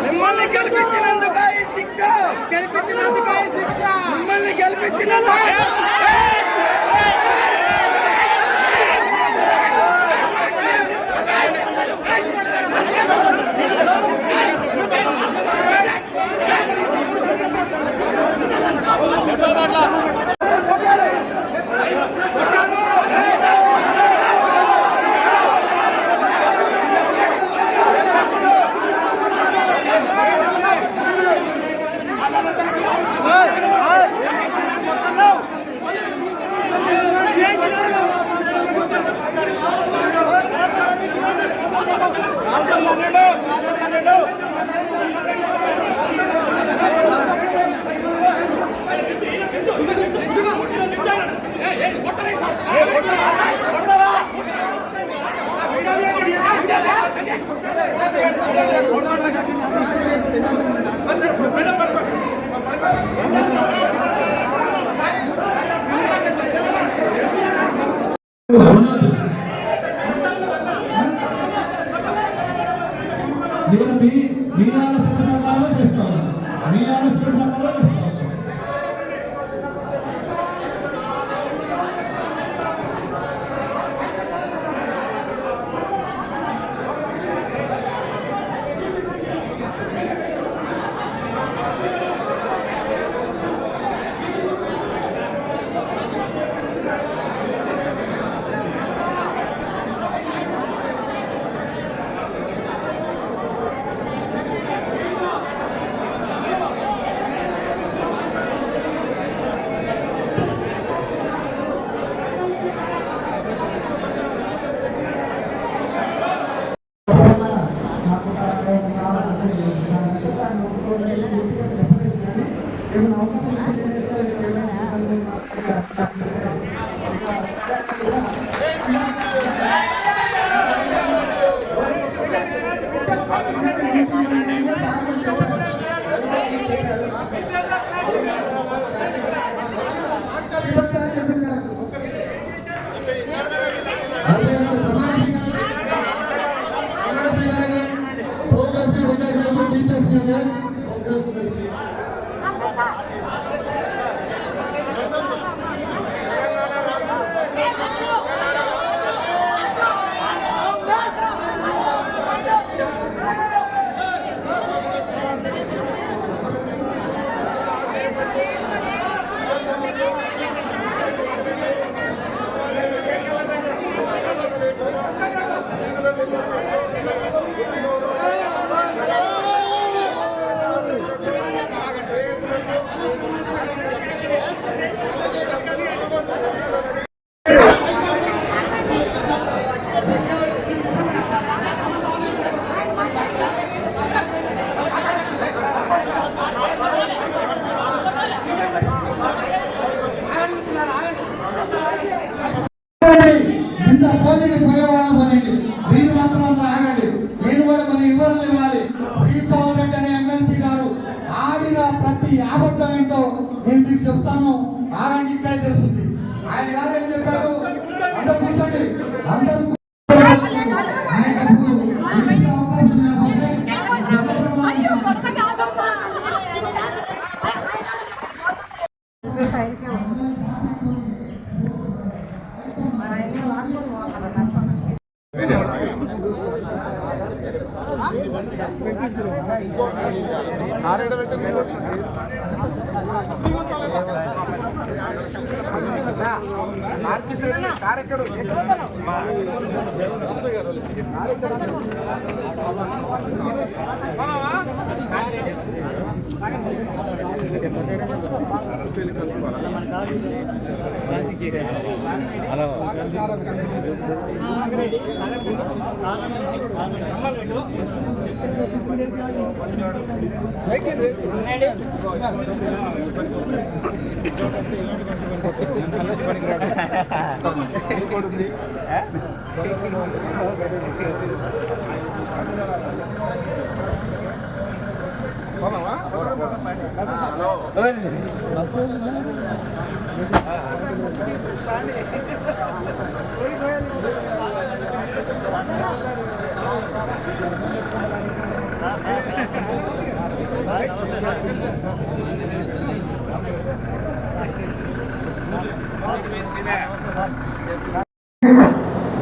మిమ్మల్ని గెలిపించినందుకు ఈ శిక్ష, మిమ్మల్ని గెలిపించినందుకు నేను మీ ఆలోచన ప్రకారం చేస్తాను, మీ ఆలోచన ప్రకారం చేస్తాను. మీరు మాత్రం అంతా ఆగండి. మీరు కూడా మన వివరణ ఇవ్వాలి. శ్రీపాల్ రెడ్డి అనే ఎమ్మెల్సీ గారు ఆడిన ప్రతి అబద్ధం ఏంటో నేను మీకు చెప్తాను. ఆగండి, ఇక్కడే తెలుస్తుంది. ఆయన గారు ఏం చెప్పాడు? అందరూ కూర్చోండి, అందరూ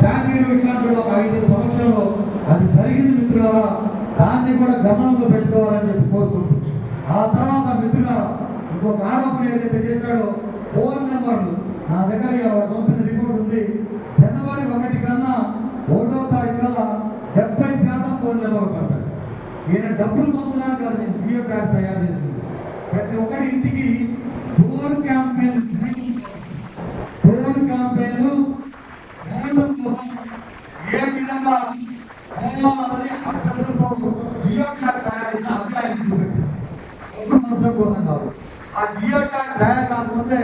జాంగీర్ ఇట్లాంటి ఒక 5 సంవత్సరంలో అది జరిగింది మిత్రులారా. దాన్ని కూడా గమనంలో పెట్టుకోవాలని చెప్పి కోరుకుంటున్నాను. ఆ తర్వాత మిత్రులారా ఇంకొక ఆరోపణ ఏదైతే చేశాడో ఫోన్ నెంబర్లు నా దగ్గర పంపిన రిపోర్ట్ ఉంది. జనవరి 1 కన్నా 1వ తారీఖు కల్లా 70% ఫోన్ నెంబర్లు పడతాయి. ఈయన డబ్బులు పొందడానికి కాదు నేను జియో ట్యాగ్ తయారు చేసింది. ప్రతి ఒక్కరి ఇంటికి డోర్ క్యాంపెయిన్ కోసం ఏ విధంగా పోవాలన్నది అభ్యర్థులతో జియో ట్యాగ్ తయారు చేసిన అధ్యాయాన్ని చూపెట్టింది. సంవత్సరం కోసం కాదు. ఆ జియో ట్యాగ్ తయారు కాకముందే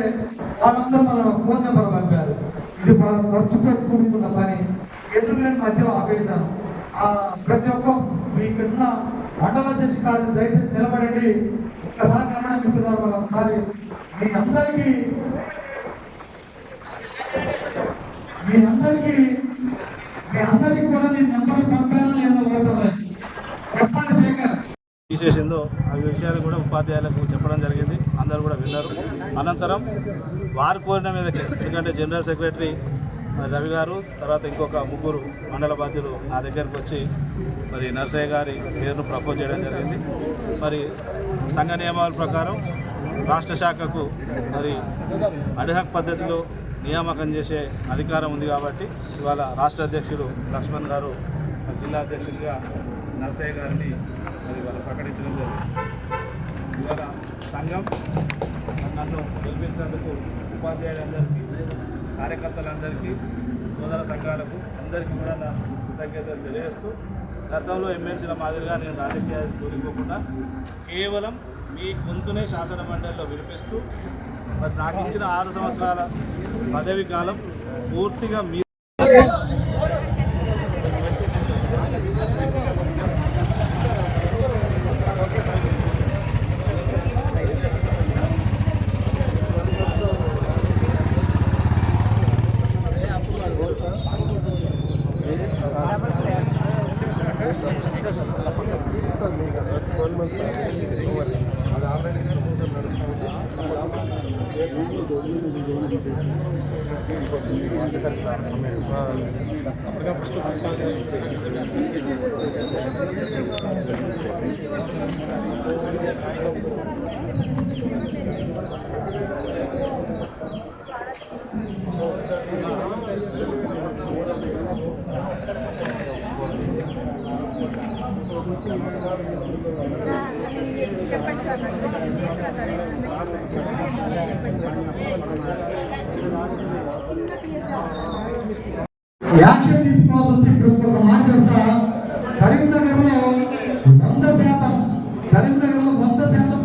వాళ్ళందరూ మన ఫోన్ నెంబర్ పంపారు. ఇది బాగా ఖర్చుతో కూడుకున్న పని. ఎందుకు నేను మధ్యలో ఆపేశాను. ప్రతి ఒక్క మీకున్న మండల అధ్యక్షులు దయచేసి నిలబడండి. ఒక్కసారి నిలబడి మిత్రులు వాళ్ళు ఒకసారి మీ అందరికీ కూడా నేను నెంబర్లు పంపానా లేదా ఓటర్లే చెప్పండి శేఖర్. తీసేసిందో ఆ విషయాలు కూడా ఉపాధ్యాయులకు చెప్పడం జరిగింది. అందరూ కూడా విన్నారు. అనంతరం వారు కోరిన మీదకి, ఎందుకంటే జనరల్ సెక్రటరీ రవి గారు, తర్వాత ఇంకొక 3 మండల బాధ్యులు నా దగ్గరికి వచ్చి మరి నర్సయ్య గారి పేరును ప్రపోజ్ చేయడం జరిగింది. మరి సంఘ నియమాల ప్రకారం రాష్ట్ర శాఖకు మరి అడ్హాక్ పద్ధతిలో నియామకం చేసే అధికారం ఉంది కాబట్టి ఇవాళ రాష్ట్ర అధ్యక్షుడు లక్ష్మణ్ గారు జిల్లా అధ్యక్షుడిగా నర్సయ్య గారిని మరి ఇవాళ ప్రకటించడం జరిగింది. ఇవాళ సంఘం నన్ను గెలిపించినందుకు ఉపాధ్యాయులందరికీ, కార్యకర్తలందరికీ, సోదర సంఘాలకు అందరికీ కూడా నా కృతజ్ఞతలు తెలియజేస్తూ, గతంలో ఎమ్మెల్సీల మాదిరిగా నేను రాజకీయాలు కోరుకోకుండా కేవలం మీ గొంతునే శాసన మండలిలో వినిపిస్తూ మరి నాకు ఇచ్చిన 6 సంవత్సరాల పదవి కాలం పూర్తిగా మీ యాక్షన్ తీసుకోవాల్సి వస్తే ఇప్పుడు ఒక మాట చెప్తా. కరీంనగర్లో 100%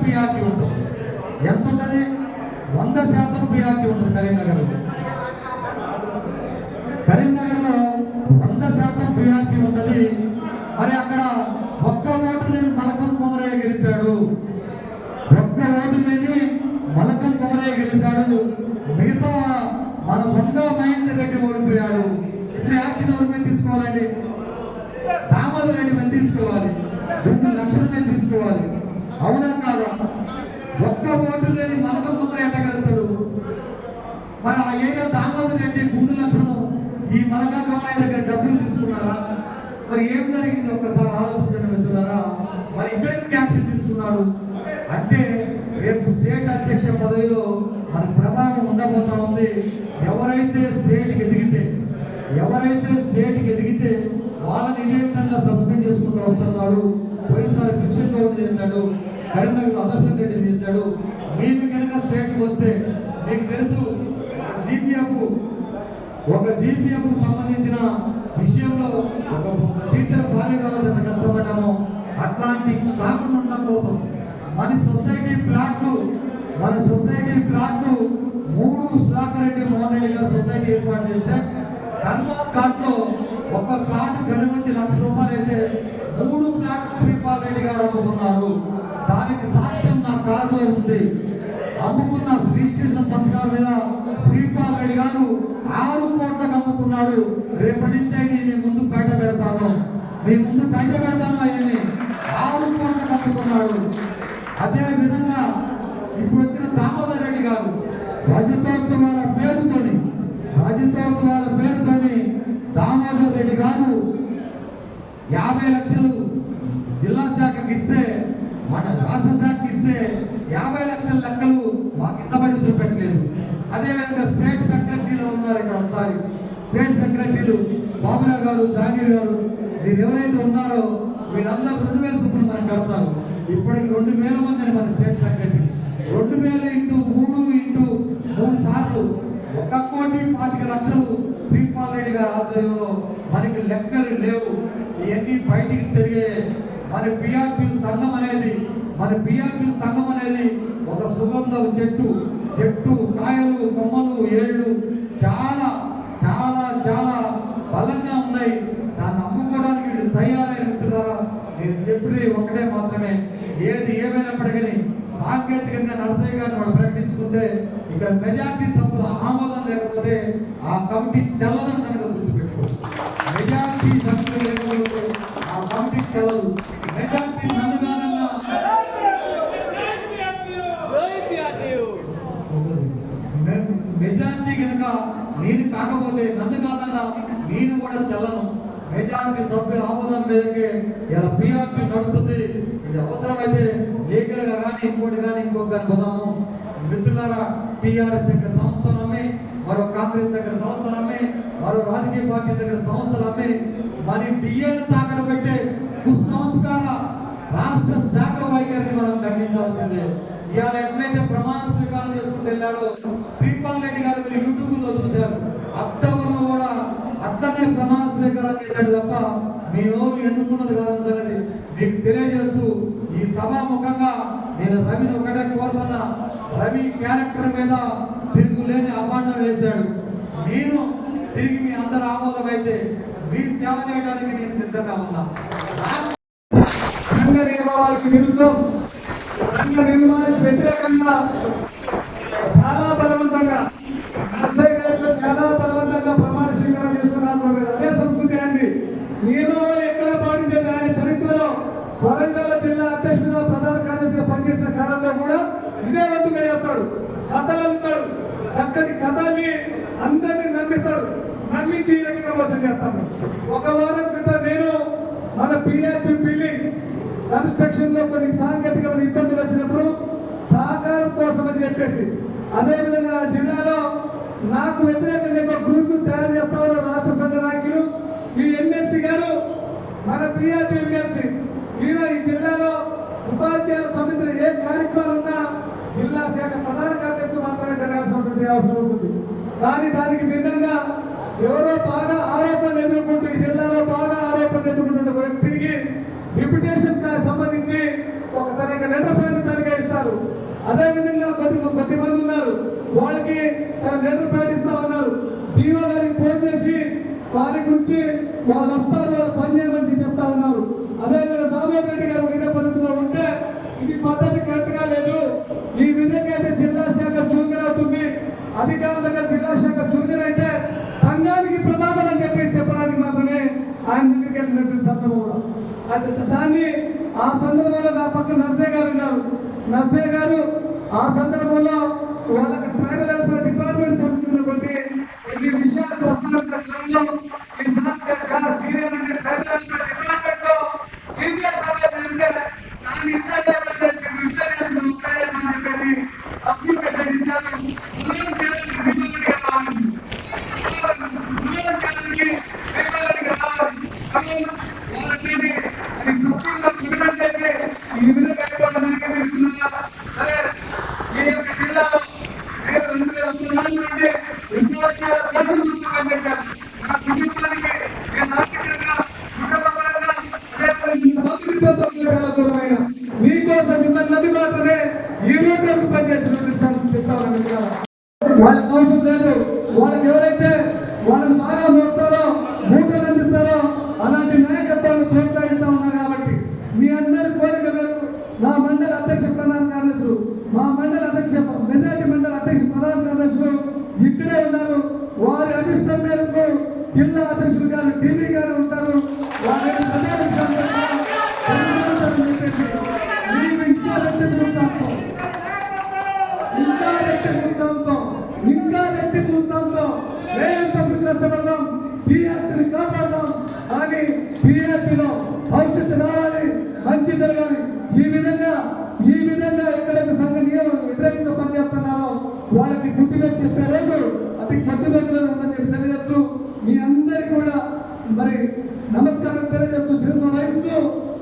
పిఆర్టీ ఉంటుంది. ఎంత ఉంటుంది? 100% పిఆర్టీ ఉంటుంది కరీంనగర్లో. 100% పిఆర్టీ ఉంటుంది. మరి అక్కడ ఒక్క ఓటు లేని మలకం కొమరయ్య గెలిచాడు. మిగతా మన బంగా మహేందర్ రెడ్డి ఓడిపోయాడు. ఇప్పుడు యాక్షన్ ఎవరి మీద తీసుకోవాలండి? దామోదర్ రెడ్డి మీద తీసుకోవాలి. 2 లక్షల మీద తీసుకోవాలి. అవునా కాదా? ఒక్క ఓటు లేని మలకం కొమరయ్య ఎట్టగలుగుతాడు? మరి ఆ ఏరియా దామోదర్ రెడ్డి, గుండు లక్ష్మణ్ ఈ మలకా కొమరయ్య దగ్గర డబ్బులు తీసుకున్నారా? మరి ఏం జరిగింది ఒక్కసారి ఆలోచించండి మిత్రులారా. మరి ఇక్కడ ఎందుకు యాక్షన్ తీసుకున్నాడు అంటే రేపు స్టేట్ అధ్యక్ష పదవిలో మన ప్రభావం ఉండబోతా ఉంది. ఎవరైతే స్టేట్కి ఎదిగితే వాళ్ళని ఇదే విధంగా సస్పెండ్ చేసుకుంటూ వస్తున్నాడు. పోయినసారి భిక్షతో చేశాడు, కరీంనగర్లో అదర్శన్ రెడ్డి చేశాడు. మేము కనుక స్టేట్కి వస్తే మీకు తెలుసు ఒక జీపీఎఫ్ సంబంధించిన విషయంలో ఒక టీచర్ భార్య కావాలి ఎంత కష్టపడ్డామో అట్లాంటి కాకుండా ఉండడం కోసం మన సొసైటీ ప్లాట్లు 3 సుధాకర్ రెడ్డి మోహన్ రెడ్డి గారు సొసైటీ ఏర్పాటు చేస్తే కర్నూలు ఘాట్లో ఒక ప్లాట్ గది నుంచి ₹1,00,000 అయితే 3 ప్లాట్లు శ్రీపాల్ రెడ్డి గారు అమ్ముకున్నారు. దానికి సాక్ష్యం నా కారులో ఉంది. అమ్ముకున్న రిజిస్ట్రేషన్ పథకాల మీద శ్రీపాల్ రెడ్డి గారు 6 కోట్లకు అమ్ముకున్నాడు. రేపటి నుంచి మీ ముందు బయట పెడతాను అవన్నీ 6 కోట్లకు అమ్ముకున్నాడు. అదే విధంగా ఇప్పుడు వచ్చిన దామోదర్ రెడ్డి గారు రజతోత్సవాల పేరుతోని దామోదర్ రెడ్డి గారు 50 లక్షలు జిల్లా శాఖకి ఇస్తే మన రాష్ట్ర శాఖకి ఇస్తే 50 లక్షల లెక్కలు మాకు ఇంతబడి చూపెట్టలేదు. అదేవిధంగా స్టేట్ సెక్రటరీలో ఉన్నారు ఇక్కడ ఒకసారి స్టేట్ సెక్రటరీలు బాబురావు గారు, జహాంగీర్ గారు, మీరు ఎవరైతే ఉన్నారో వీళ్ళందరూ 2,000 చొప్పున మనకు కడతారు. ఇప్పటికి 2,000 మంది అని మన స్టేట్ సెక్రటరీ 2,000 ఇంటూ 3 సార్లు 1,25,00,000 శ్రీపాల్ రెడ్డి గారి ఆధ్వర్యంలో మనకి లెక్కలు లేవు. ఇవన్నీ బయటికి తిరిగే మన పిఆర్పి సంఘం అనేది ఒక సుగంధం చెట్టు కాయలు, కొమ్మలు, ఏళ్ళు చాలా చాలా చాలా బలంగా ఉన్నాయి. దాన్ని అమ్ముకోవడానికి వీళ్ళు తయారైన మిత్రులారా, నేను చెప్పినవి ఒకటే మాత్రమే. ఏది ఏమైనప్పటికీ సాంకేతికంగా నరసయ్య గారిని వాళ్ళు ప్రకటించుకుంటే ఇక్కడ మెజార్టీ సభ్యుల ఆమోదం లేకపోతే ఆ కమిటీ చెల్లదని సంగతి గుర్తుపెట్టుకో. మెజార్టీ సభ్యులు లేకపోతే ఆ కమిటీ చెల్లదు. మెజార్టీ నన్ను కాదన్నా మెజార్టీ కనుక నేను కాకపోతే నన్ను కాదన్నా నేను కూడా చెల్లను. మెజార్టీ సభ్యుల ఆమోదం మీదకే ఇలా పిఆర్పి నడుస్తుంది. ఇది అవసరమైతే లీగల్ గా కానీ ఇంకోటి కానీ పోదాము. మిత్రులారా, టీఆర్ఎస్ దగ్గర సంస్థలు అమ్మి, మరో కాంగ్రెస్ దగ్గర సంస్థలు అమ్మి, మరో రాజకీయ పార్టీ దగ్గర సంస్థలు అమ్మి మరి డిఎన్ తాకడ పెట్టే కుసంస్కార రాష్ట్ర శాఖ వైఖరిని మనం ఖండించాల్సిందే. ఇవాళ ఎట్లయితే ప్రమాణ స్వీకారం చేసుకుంటూ వెళ్ళారో శ్రీపాల్ రెడ్డి గారు మీరు యూట్యూబ్ లో చూశారు. అక్టోబర్లో కూడా అట్లనే ప్రమాణ స్వీకారం చేశాడు తప్ప మీ నోరు ఎన్నుకున్నది కాదని సంగతి మీకు తెలియజేస్తూ ఈ సభాముఖంగా నేను రవిని ఒకటే కోరుతున్నా. రవి క్యారెక్టర్ మీద తిరుగులేని అభాండం వేశాడు. నేను తిరిగి మీ అందరూ ఆమోదం అయితే మీ సేవ చేయడానికి నేను సిద్ధంగా ఉన్నా. సంఘ నియమాలకు విరుద్ధం, సంఘ నిర్మాణానికి వ్యతిరేకంగా చాలా బలవంతంగా నర్సయ్య గారిలో చాలా బలవంతంగా ప్రమాణ స్వీకారం చేసుకున్నారు. అదే సంస్కృతి అండి. నియమాలు ఎక్కడ పాటించేది ఆయన చరిత్రలో వరంగల్ జిల్లా అధ్యక్షుడిగా ప్రధాన కార్యదర్శిగా పనిచేసిన కాలంలో కూడా ఇదే వంతుగా చేస్తాడు. కథలు అంటాడు, చక్కటి కథల్ని అందరినీ నమ్మించి ఈ రకంగా మోసం చేస్తాడు. ఒక వారం క్రితం నేను మన పిఆర్పి బిల్డింగ్ కన్స్ట్రక్షన్ లో కొన్ని సాంకేతికమైన ఇబ్బందులు వచ్చినప్పుడు సహకారం కోసం అని చెప్పేసి అదేవిధంగా నా జిల్లాలో నాకు వ్యతిరేకంగా ఒక గ్రూప్ తయారు చేస్తా ఉన్న రాష్ట్ర సంఘ నాయకులు ఈ ఎమ్మెల్సీ గారు, మన పిఆర్పి ఎమ్మెల్సీ ఈయన ఈ జిల్లాలో ఉపాధ్యాయుల సమితిలో ఏ కార్యక్రమాలు ఉన్నా జిల్లా శాఖ ప్రధాన కార్యదర్శి మాత్రమే జరగాల్సినటువంటి అవసరం ఉంటుంది. కానీ దానికి భిన్నంగా ఎవరో బాగా ఆరోపణలు ఎదుర్కొంటూ ఈ జిల్లాలో బాగా ఆరోపణలు ఎదుర్కొంటున్న వ్యక్తికి డిప్యుటేషన్ సంబంధించి ఒక తన లెటర్ ప్యాడ్ తనగా ఇస్తారు. అదేవిధంగా కొద్ది మంది ఉన్నారు, వాళ్ళకి తన లెటర్ ప్యాడ్ ఇస్తా ఉన్నారు. డిఓ గారికి ఫోన్ చేసి వారి గురించి వాళ్ళు వస్తారు, వాళ్ళు పనిచేయమని చెప్తా ఉన్నారు. అదేవిధంగా దామోదర్ రెడ్డి గారు ఇదే పద్ధతిలో ఉంటే ఇది పద్ధతి కరెక్ట్ గా లేదు. ఈ విధంగా అయితే జిల్లా శాఖ చురుకున అవుతుంది. అధికారుల దగ్గర జిల్లా శాఖ చురుకున అయితే సంఘానికి ప్రమాదం అని చెప్పడానికి మాత్రమే ఆయన దగ్గరికి వెళ్ళినటువంటి సందర్భం కూడా. అంటే దాన్ని ఆ సందర్భంలో నా పక్కన నర్సయ్య గారు ఉన్నారు. నర్సయ్య గారు ఆ సందర్భంలో వాళ్ళకి ట్రైబల్ వెల్ఫేర్ డిపార్ట్మెంట్ సంబంధించినటువంటి కొన్ని విషయాలు ప్రస్తావించిన క్రమంలో ఈసారి చాలా సీరియల్ అంటే ట్రైబల్ వెల్ఫేర్ డిపార్ట్మెంట్ లో సీనియర్ సభ్యులు జరిగితే దాన్ని ఇంటర్వ్యూ చేసి చెప్పేసి తప్పుడు మెసేజ్ ఇచ్చారు. ఈ విధంగా జిల్లాలో వాళ్ళకి అవసరం లేదు. వాళ్ళకి ఎవరైతే వాళ్ళని బాగా మోస్తారో మూటలు అందిస్తారో అలాంటి నాయకత్వాన్ని ప్రోత్సహిస్తూ ఉన్నారు. కాబట్టి మీ అందరి కోరిక మేరకు నా మండల అధ్యక్ష ప్రధాన కార్యదర్శులు, మా మండల అధ్యక్ష మెజార్టీ మండల అధ్యక్ష ప్రధాన కార్యదర్శులు ఇక్కడే ఉన్నారు. వారి అభిష్టం మేరకు జిల్లా అధ్యక్షులు గారు టీవీ గారు ఉంటారు. వారి ఇంకా రెట్టింపు ఉత్సాహంతో కష్టపడదాం, బీఆర్పీని కాపాడదాం. కానీ బీఆర్పీలో భవిష్యత్తు రావాలి, మంచి జరగాలి. ఈ విధంగా ఎక్కడైతే సంఘ నియమం వ్యతిరేకంగా పనిచేస్తున్నారో వాళ్ళకి గుర్తు మీద చెప్పే రోజు అది కొద్ది దగ్గర ఉందని చెప్పి తెలియజేస్తూ మీ అందరికీ కూడా మరి నమస్కారం తెలియజేస్తూ శిరస్సు వహిస్తూ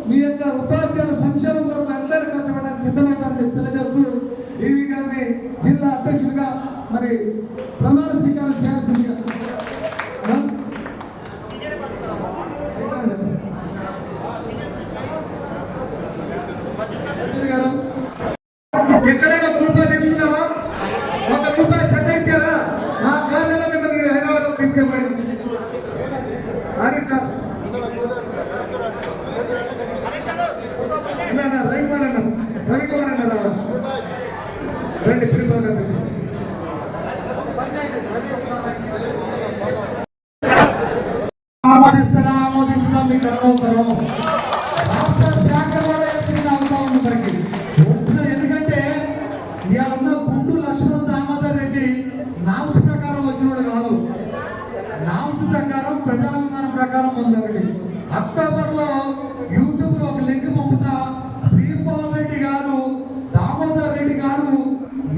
మీ యొక్క ఉపాధ్యాయుల సంక్షేమం కోసం అందరూ కష్టపడడానికి సిద్ధమవుతారని చెప్పి తెలియజేస్తూ డివి గారిని జిల్లా అధ్యక్షుడిగా మరి ప్రమాణ స్వీకారం చేయాల్సిందిగా ఎక్కడైనా ఒక రూపాయి తీసుకున్నావా? ఒక రూపాయి చెత్త ఇచ్చారా? నా ఖాతాలో మిమ్మల్ని హైదరాబాద్ తీసుకెళ్ళండి. రవికుమార్ అన్న రండి ప్రిపేర్ ఆమోదించదా మీకు అనవసరం. రాష్ట్ర శాఖ కూడా వేసుకుని అవుతా ఉంది మనకి. ఎందుకంటే ఇవాళ ఉన్న గుండు లక్ష్మణ దామోదర్ రెడ్డి నామ్స్ ప్రకారం వచ్చినోడు కాదు. నామ్స్ ప్రకారం ప్రజాభిమానం ప్రకారం ఉందండి. అక్టోబర్లో యూట్యూబ్ లో ఒక లింక్ పంపుతా శ్రీపాల్ రెడ్డి గారు దామోదర్ రెడ్డి గారు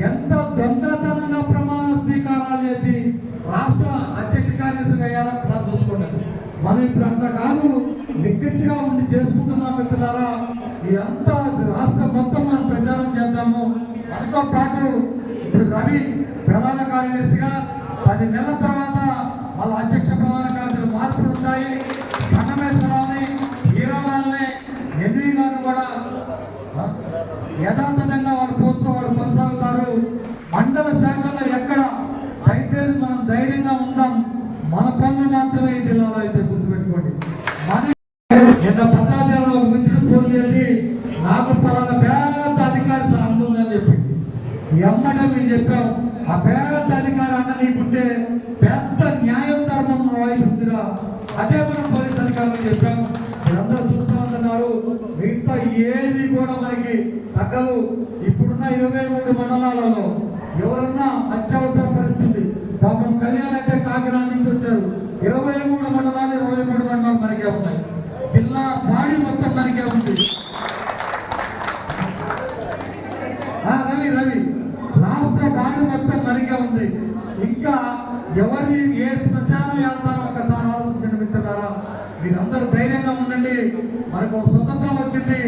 ఎంత దొంగతనంగా ప్రమాణ స్వీకారాలు చేసి రాష్ట్ర అధ్యక్ష కార్యదర్శి అయ్యారో ఒకసారి చూసుకోండి. మనం ఇప్పుడు అట్లా కాదు, నిక్కచ్చిగా ఉండి చేసుకుంటున్నాం మిత్రులారా. ఇదంతా రాష్ట్రం మొత్తం మనం ప్రచారం చేద్దాము. మనతో పాటు ఇప్పుడు రవి ప్రధాన కార్యదర్శిగా 10 నెలల తర్వాత వాళ్ళ అధ్యక్ష ప్రధాన కార్యదర్శులు మార్పులు ఉంటాయి. సంగమేశ్వరాన్ని హీరోలాల్ని ఎన్వి గారు కూడా యథాతథంగా వాళ్ళ పోస్టులో వాళ్ళు కొనసాగుతారు. మండల శాఖలో ఎక్కడ దయచేసి మనం ధైర్యంగా ఉందాం. మన పనులు మాత్రమే ఈ జిల్లాలో అయితే గుర్తుపెట్టుకోండి. నిన్న భద్రాచలంలో ఒక మిత్రుడు ఫోన్ చేసి నాకు పలానా పెద్ద అధికారి అంటుందని చెప్పి ఎమ్మటే మేము చెప్పాం, ఆ పెద్ద అధికారి అన్న నీకుంటే పెద్ద న్యాయం ధర్మం మా వైపు ఉందిరా. అదే మనం పోలీస్ అధికారులు చెప్పాం. మీరందరూ చూస్తూ ఉంటున్నారు. మిగతా ఏది కూడా మనకి తగ్గదు. ఇప్పుడున్న 23 మండలాలలో ఎవరన్నా అత్యవసర పరిస్థితి, పాపం కళ్యాణ్ అయితే కాకినాడ నుంచి వచ్చారు. 23 మండలాలు 23 మండలాలు మనకే ఉన్నాయి. జిల్లా బాడీ మొత్తం మనకే ఉంది. రవి రాష్ట్ర బాడీ మొత్తం మనకే ఉంది. ఇంకా ఎవరిని ఏ శ్మశానం వెళ్తారో ఒకసారి ఆలోచించండి మిత్రులారా. మీరందరూ ధైర్యంగా ఉండండి. మనకు స్వతంత్రం వచ్చింది.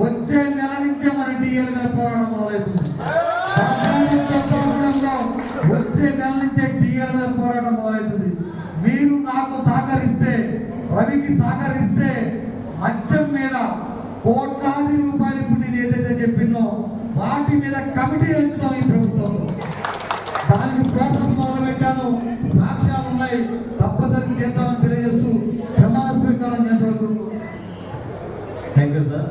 వచ్చే నెల నుంచే మన డిఎల్ మీద పోరాటం మొదలవుతుంది. వచ్చే నెల నుంచే డిఎల్ మీద పోరాటం మొదలవుతుంది. మీరు నాకు సహకరిస్తే, రవికి సహకరిస్తే మద్యం మీద కోట్లాది రూపాయలు ఇప్పుడు నేను ఏదైతే చెప్పినో వాటి మీద కమిటీ వేయించుతాం ఈ ప్రభుత్వంలో. దానికి ప్రాసెస్ మొదలు పెట్టాను. సాక్ష్యాలు ఉన్నాయి. తప్పనిసరి చేద్దామని తెలియజేస్తూ ప్రమాణ స్వీకారం చేస్తారు. Thank you sir.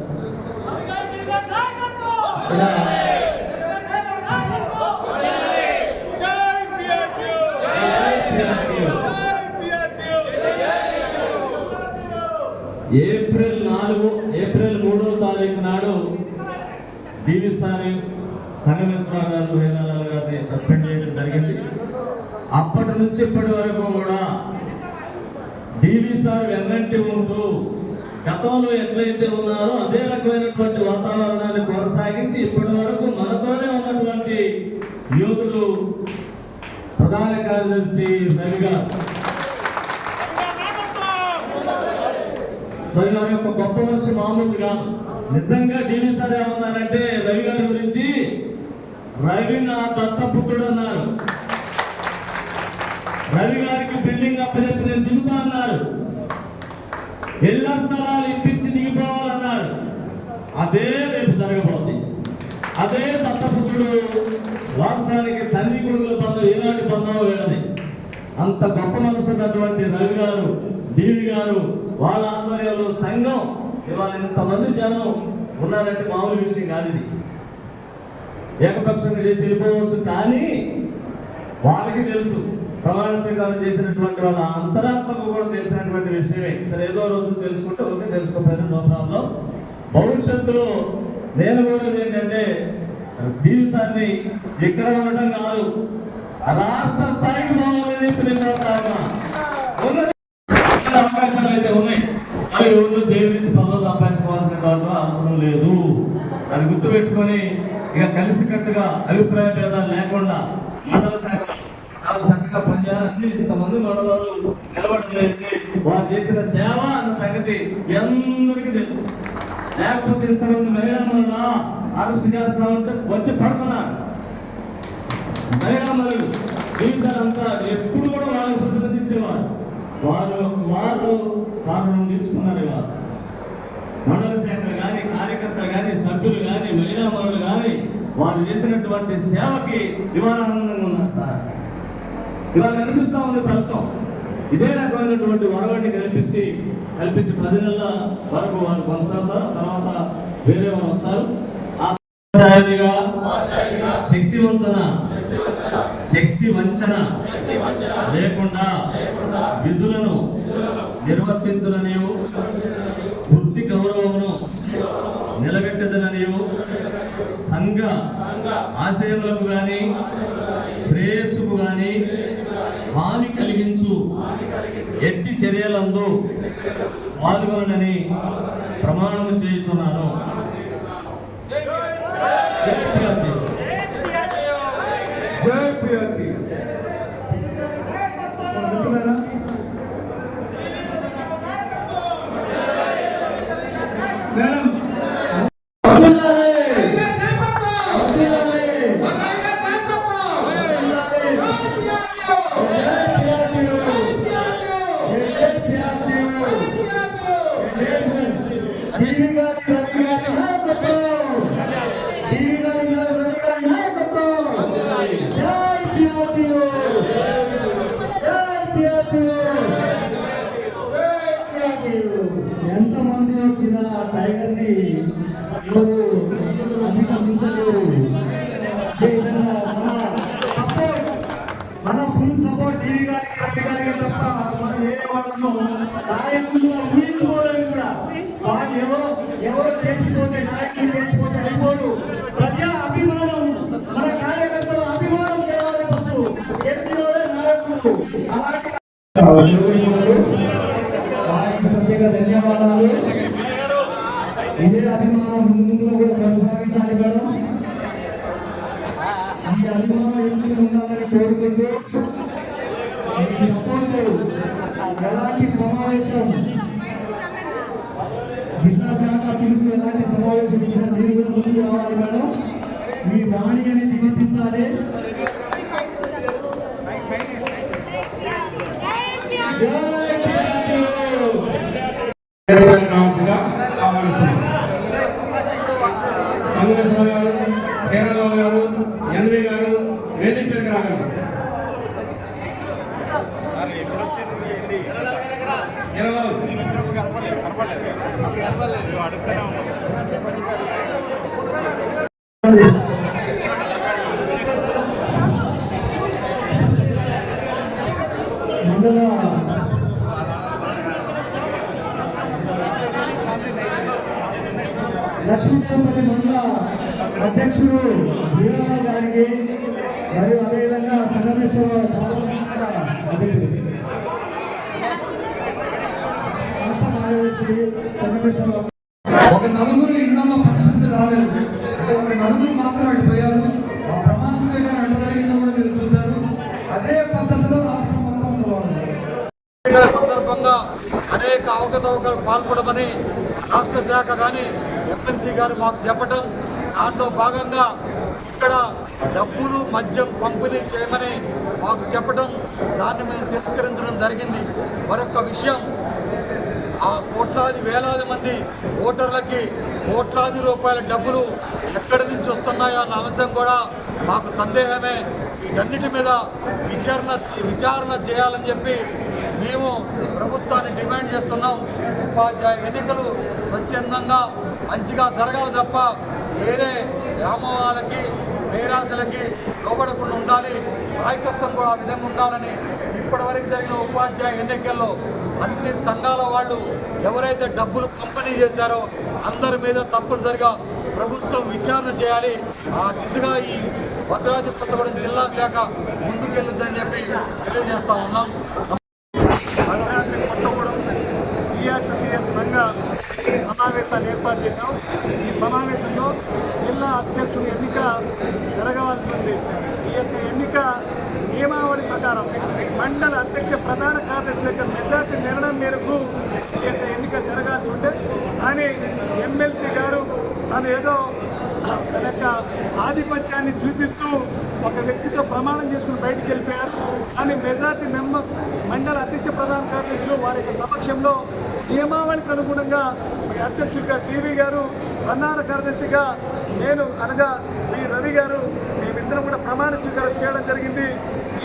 ఏప్రిల్ 3వ తారీఖు నాడు డివి సార్ సంగమేశ్వరరావు గారు హేలాల్ గారిని సస్పెండ్ చేయడం జరిగింది. అప్పటి నుంచి ఇప్పటి వరకు కూడా డివి సార్ వెన్నంటి ఉంటూ గతంలో ఎట్లయితే ఉన్నారో అదే రకమైనటువంటి వాతావరణాన్ని కొనసాగించి ఇప్పటి వరకు మనతోనే ఉన్నటువంటి యోధుడు ప్రధాన కార్యదర్శి రవి గారు. రవి గారి యొక్క గొప్ప మనిషి మామూలు కాదు. నిజంగా డివి సార్ ఏమన్నారంటే రవి గారి గురించి, రవి నా దత్తపుత్రుడు అన్నారు. రవి గారికి బిల్డింగ్ అప్పచెప్పి నేను దిగుతా అన్నారు. ఇళ్ల స్థలాలు ఇప్పించి దిగిపోవాలన్నారు. అదే రేపు జరగబోతుంది. అదే దత్తపుత్రుడు రాష్ట్రానికి తండ్రి కొడుకుల బంధం ఏనాటి బంధం వీళ్ళది. అంత గొప్ప మనసు ఉన్నటువంటి రవి గారు, డివి గారు, వాళ్ళ ఆధ్వర్యంలో సంఘం ఇవాళ ఇంతమంది జనం ఉన్నారంటే మామూలు విషయం కాదు. ఇది ఏకపక్షంగా చేసి వెళ్ళిపోవచ్చు, కానీ వాళ్ళకి తెలుసు ప్రమాణ స్వీకారం చేసినటువంటి వాళ్ళ అంతరాత్మకు కూడా తెలిసినటువంటి విషయమే. సరే, ఏదో రోజు తెలుసుకుంటే ఓకే, తెలుసుకోపోయినా నో ప్రాబ్లం. భవిష్యత్తులో నేను కోరేది ఏంటంటే డివి సార్ని ఇక్కడ ఉండటం కాదు, రాష్ట్ర స్థాయికి పోవాలని అవకాశాలు అయితే ఉన్నాయి. అవి ఎవరు దేని నుంచి పదవులు సంపాదించుకోవాల్సినటువంటి అవసరం లేదు. అది గుర్తుపెట్టుకొని ఇక కలిసికట్టుగా అభిప్రాయ భేదాలు లేకుండా మండల శాఖలో చాలా చక్కగా పనిచేయాలి. అన్ని ఇంతమంది మండలాలు నిలబడలేంటే వారు చేసిన సేవ అన్న సంగతి అందరికీ తెలుసు. లేకపోతే ఇంతమంది మహిళా వల్ల అరెస్ట్ చేస్తామంటే వచ్చి పడుతున్నారు. మహిళా మరులు సార్ అంతా ఎప్పుడు కూడా వాళ్ళని ప్రదర్శించేవారు. వారు సాధనం తీర్చుకున్నారు. ఇవాళ మండల శాఖలు కానీ, కార్యకర్తలు కానీ, సభ్యులు కానీ, మహిళా మరులు కానీ వారు చేసినటువంటి సేవకి ఇవాళ ఆనందంగా ఉన్నారు సార్. ఇవాళ కనిపిస్తా ఉంది ఫలితం. ఇదే రకమైనటువంటి వరవడిని కల్పించి 10 నెలల వరకు వారు కొనసాగుతారు. తర్వాత వేరే వారు వస్తారు. శక్తివంతన, శక్తి వంచన లేకుండా విధులను నిర్వర్తించుననియు, వృత్తి గౌరవమును నిలబెట్టదననియు, సంఘ ఆశయములకు గాని శ్రేయస్సుకు గాని హాని కలిగించు ఎట్టి చర్యలందు పాల్గొనని ప్రమాణము చేయుచున్నాను. జై ప్రియాతి. మేడం ఎంతమంది వచ్చినా టైగర్ ని ఎవరు అధిగమించలేరు. అదేవిధంగా మన ఫుల్ సపోర్ట్ డివి గారికి, రవి గారికి తప్ప మనం వేరే వాళ్ళను నాయకులుగా ఊహించుకోలేము కూడా. వాళ్ళు ఎవరో చేసిపోతే, నాయకులు చేసిపోతే అయిపోదు. ప్రజా అభిమానం, మన కార్యకర్తల అభిమానం గెలవాలి. ఫస్ట్ గెలిచినోడే నాయకులు. అలాంటి వారికి ప్రత్యేక ధన్యవాదాలు. ఇదే అభిమానం ముందుగా కూడా కొనసాగించాలి మేడం. ఈ అభిమానం ఎందుకు ఉండాలని కోరుకుంటూ, ఈ సపోర్ట్ ఎలాంటి సమావేశం, జిల్లా శాఖ పిలుపు ఎలాంటి సమావేశం ఇచ్చినా మీరు కూడా ముందుకు రావాలి మేడం. మీ వాణి అనేది వినిపించాలి. సంగమేశ్వర గారు, కేరళరావు గారు, ఎన్వి గారు వేదిక మీదకి రాగలరు. మండల లక్ష్మీదేవపల్లి మండల అధ్యక్షుడు వీరరావు గారికి, మరియు అదేవిధంగా సంగమేశ్వర అధ్యక్షుడు, రాష్ట్ర కార్యదర్శి సంగమేశ్వర. ఒక నలుగురు ఇంట్లో పరిస్థితి రాలేదు. ఒక నలుగురు మాత్రం అడిపోయారు. ఆ ప్రమాణ స్వీకారం ఎంత జరిగిందో కూడా మీరు చూశారు. అదే పద్ధతిలో రాష్ట్రం మొత్తం ఉండవాలి. సందర్భంగా అనేక అవకతవకలు పాల్పడమని రాష్ట్ర శాఖ కానీ ఎమ్మెల్సీ గారు మాకు చెప్పడం, దాంట్లో భాగంగా ఇక్కడ డబ్బులు మద్యం పంపిణీ చేయమని మాకు చెప్పడం, దాన్ని మేము తిరస్కరించడం జరిగింది. మరొక విషయం, ఆ కోట్లాది వేలాది మంది ఓటర్లకి కోట్లాది రూపాయల డబ్బులు ఎక్కడి నుంచి వస్తున్నాయో అన్న అంశం కూడా మాకు సందేహమే. వీటన్నిటి మీద విచారణ చేయాలని చెప్పి మేము ప్రభుత్వాన్ని డిమాండ్ చేస్తున్నాం. ఉపాధ్యాయ ఎన్నికలు స్వచ్ఛందంగా మంచిగా జరగాలి తప్ప వేరే వ్యామోహాలకి పేరాశలకి లోబడకుండా ఉండాలి. నాయకత్వం కూడా ఆ విధంగా ఉండాలని ఇప్పటివరకు జరిగిన ఉపాధ్యాయ ఎన్నికల్లో అన్ని సంఘాల వాళ్ళు ఎవరైతే డబ్బులు పంపిణీ చేశారో అందరి మీద తప్పనిసరిగా ప్రభుత్వం విచారణ చేయాలి. ఆ దిశగా ఈ భద్రాద్రి కొత్తగూడెం జిల్లా శాఖ ముందుకెళ్ళుద్దని చెప్పి తెలియజేస్తా ఉన్నాం. భద్రాద్రి కొత్తగూడెం టీఆర్టీఎస్ సంఘ సమావేశాన్ని ఏర్పాటు చేశాం. ఈ సమావేశంలో జిల్లా అధ్యక్షుడి ఎన్నిక జరగవలసి ఉంది. ఈ యొక్క ఎన్నిక నియమావళి ప్రకారం మండల అధ్యక్ష ప్రధాన కార్యదర్శి యొక్క మెజార్టీ నిర్ణయం మేరకు ఈ యొక్క ఎన్నిక జరగాల్సి ఉంటే, కానీ ఎమ్మెల్సీ గారు తను ఏదో తన యొక్క ఆధిపత్యాన్ని చూపిస్తూ ఒక వ్యక్తితో ప్రమాణం చేసుకుని బయటికి వెళ్ళిపోయారు. కానీ మెజార్టీ మండల అధ్యక్ష ప్రధాన కార్యదర్శులు వారి యొక్క సమక్షంలో నియమావళికి అనుగుణంగా అధ్యక్షుడిగా టీవీ గారు, ప్రధాన కార్యదర్శిగా నేను అనగా వి రవి గారు, మేమిద్దరం కూడా ప్రమాణ స్వీకారం చేయడం జరిగింది.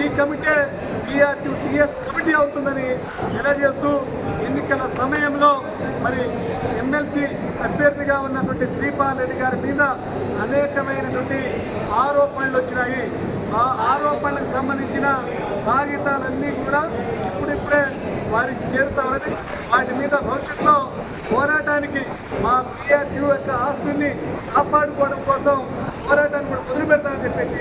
ఈ కమిటీ టీఆర్టీఎస్ కమిటీ అవుతుందని తెలియజేస్తూ ఎన్నికల సమయంలో మరి ఎమ్మెల్సీ అభ్యర్థిగా ఉన్నటువంటి శ్రీపాల్ రెడ్డి గారి మీద అనేకమైనటువంటి ఆరోపణలు వచ్చినాయి. ఆ ఆరోపణలకు సంబంధించిన కాగితాలన్నీ కూడా ఇప్పుడిప్పుడే వారికి చేరుతా ఉన్నది. వాటి మీద భవిష్యత్తులో పోరాటానికి మా టీఆర్టీ యొక్క ఆస్తుల్ని కాపాడుకోవడం కోసం పోరాటాన్ని కూడా మొదలు పెడతామని చెప్పేసి